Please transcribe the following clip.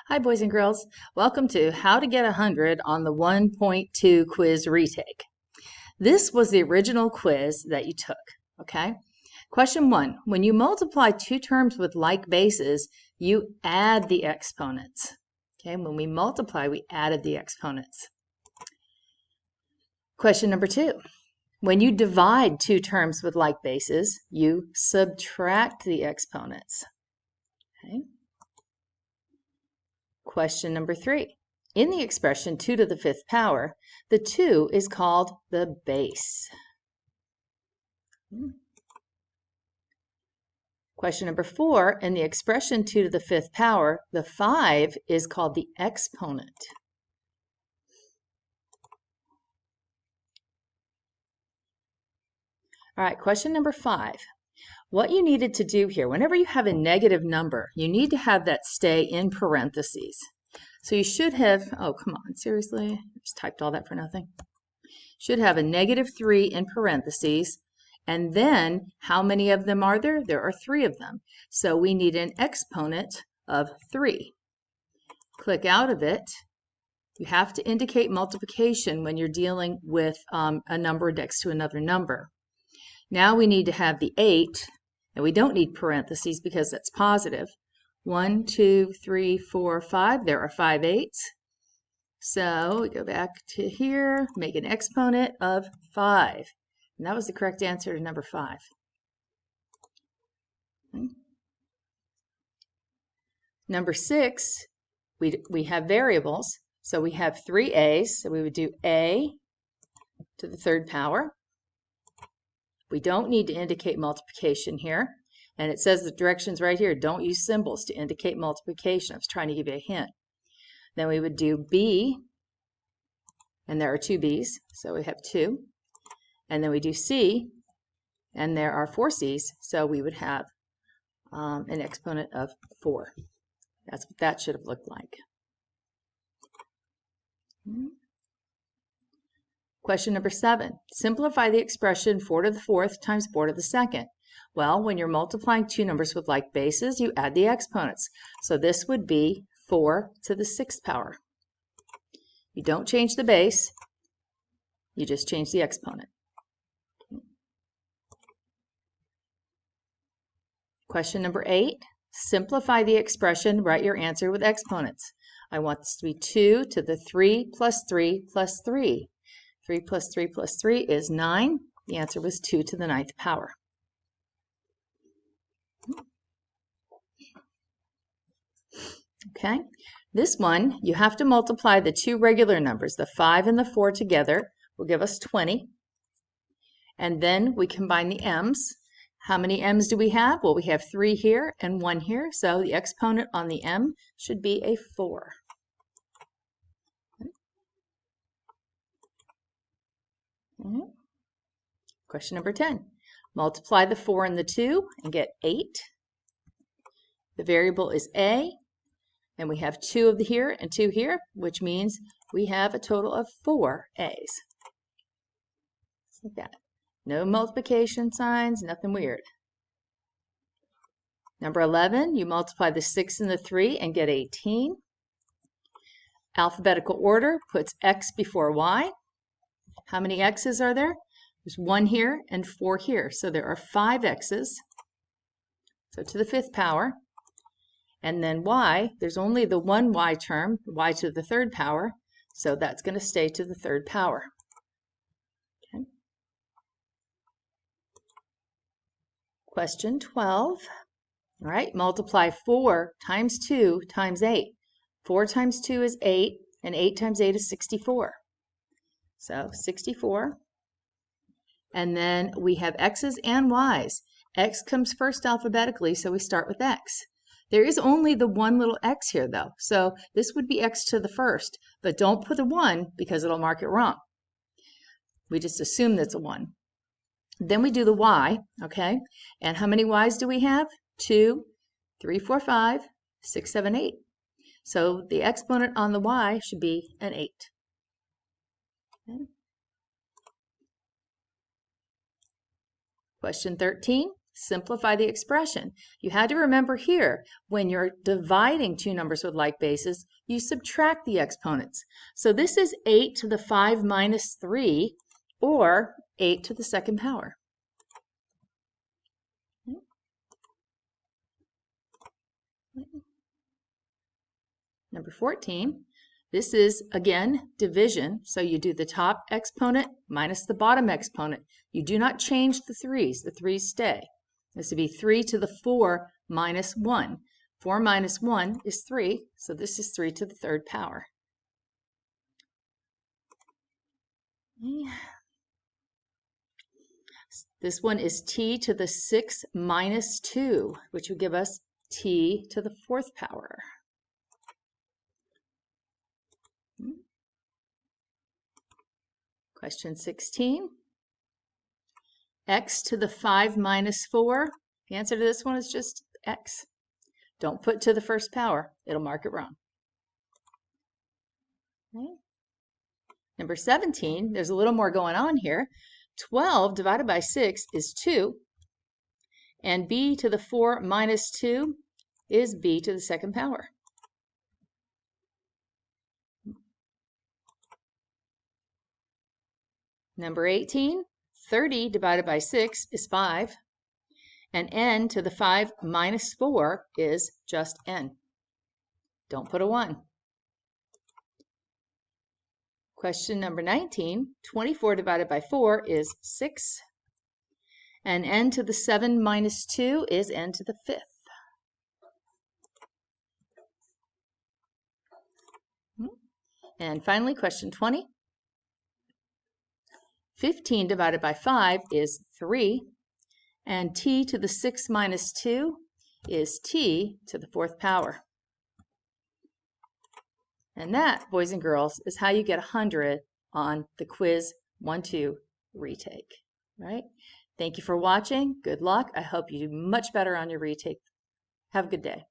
Hi, boys and girls. Welcome to How to Get 100 on the 1.2 quiz retake. This was the original quiz that you took, okay? Question 1. When you multiply two terms with like bases, you add the exponents. Okay, when we multiply, we added the exponents. Question number 2. When you divide two terms with like bases, you subtract the exponents. Okay. Question number 3. In the expression 2 to the 5th power, the 2 is called the base. Question number 4. In the expression 2 to the 5th power, the 5 is called the exponent. All right, question number 5. What you needed to do here, whenever you have a negative number, you need to have that stay in parentheses. So you should have, oh, come on, seriously? I just typed all that for nothing. Should have a -3 in parentheses. And then, how many of them are there? There are 3 of them. So we need an exponent of 3. Click out of it. You have to indicate multiplication when you're dealing with a number next to another number. Now we need to have the 8, and we don't need parentheses because that's positive. 1, 2, 3, 4, 5. There are 5 8s. So we go back to here, make an exponent of 5. And that was the correct answer to number 5. Okay. Number 6, we have variables. So we have 3 a's. So we would do a to the 3rd power. We don't need to indicate multiplication here. And it says the directions right here. Don't use symbols to indicate multiplication. I was trying to give you a hint. Then we would do b, and there are 2 b's, so we have 2. And then we do c, and there are 4 c's, so we would have an exponent of 4. That's what that should have looked like. Question number 7. Simplify the expression 4 to the 4th times 4 to the 2nd. Well, when you're multiplying two numbers with like bases, you add the exponents. So this would be 4 to the 6th power. You don't change the base, you just change the exponent. Question number 8. Simplify the expression, write your answer with exponents. I want this to be 2 to the 3 plus 3 plus 3. 3 plus 3 plus 3 is 9. The answer was 2 to the 9th power. Okay, this one, you have to multiply the two regular numbers, the 5 and the 4 together, will give us 20. And then we combine the m's. How many m's do we have? Well, we have 3 here and 1 here, so the exponent on the m should be a 4. Okay. Question number 10. Multiply the 4 and the 2 and get 8. The variable is a, and we have 2 of the here and 2 here, which means we have a total of 4 a's. Just like that. No multiplication signs, nothing weird. Number 11, you multiply the 6 and the 3 and get 18. Alphabetical order puts x before y. How many x's are there? There's 1 here and 4 here, so there are 5 x's. So to the 5th power. And then y, there's only the one y term, y to the 3rd power, so that's going to stay to the 3rd power. Okay. Question 12. All right, multiply 4 times 2 times 8. 4 times 2 is 8, and 8 times 8 is 64. So 64. And then we have x's and y's. X comes first alphabetically, so we start with x. There is only the one little x here, though. So this would be x to the 1st, but don't put a 1 because it'll mark it wrong. We just assume that's a 1. Then we do the y, okay? And how many y's do we have? 2, 3, 4, 5, 6, 7, 8. So the exponent on the y should be an 8. Okay. Question 13. simplify the expression. You had to remember here, when you're dividing two numbers with like bases, you subtract the exponents. So this is 8 to the 5 minus 3, or 8 to the second power. Number 14, this is, again, division. So you do the top exponent minus the bottom exponent. You do not change the 3's. The 3's stay. This would be 3 to the 4 minus 1. 4 minus 1 is 3, so this is 3 to the third power. This one is t to the 6 minus 2, which would give us t to the fourth power. Question 16. X to the 5 minus 4. The answer to this one is just x. Don't put to the first power. It'll mark it wrong. Okay. Number 17, there's a little more going on here. 12 divided by 6 is 2. And b to the 4 minus 2 is b to the second power. Number 18, 30 divided by 6 is 5. And n to the 5 minus 4 is just n. Don't put a 1. Question number 19, 24 divided by 4 is 6. And n to the 7 minus 2 is n to the 5th. And finally, question 20. 15 divided by 5 is 3. And t to the 6 minus 2 is t to the fourth power. And that, boys and girls, is how you get 100 on the quiz 1-2 retake, right? Thank you for watching. Good luck. I hope you do much better on your retake. Have a good day.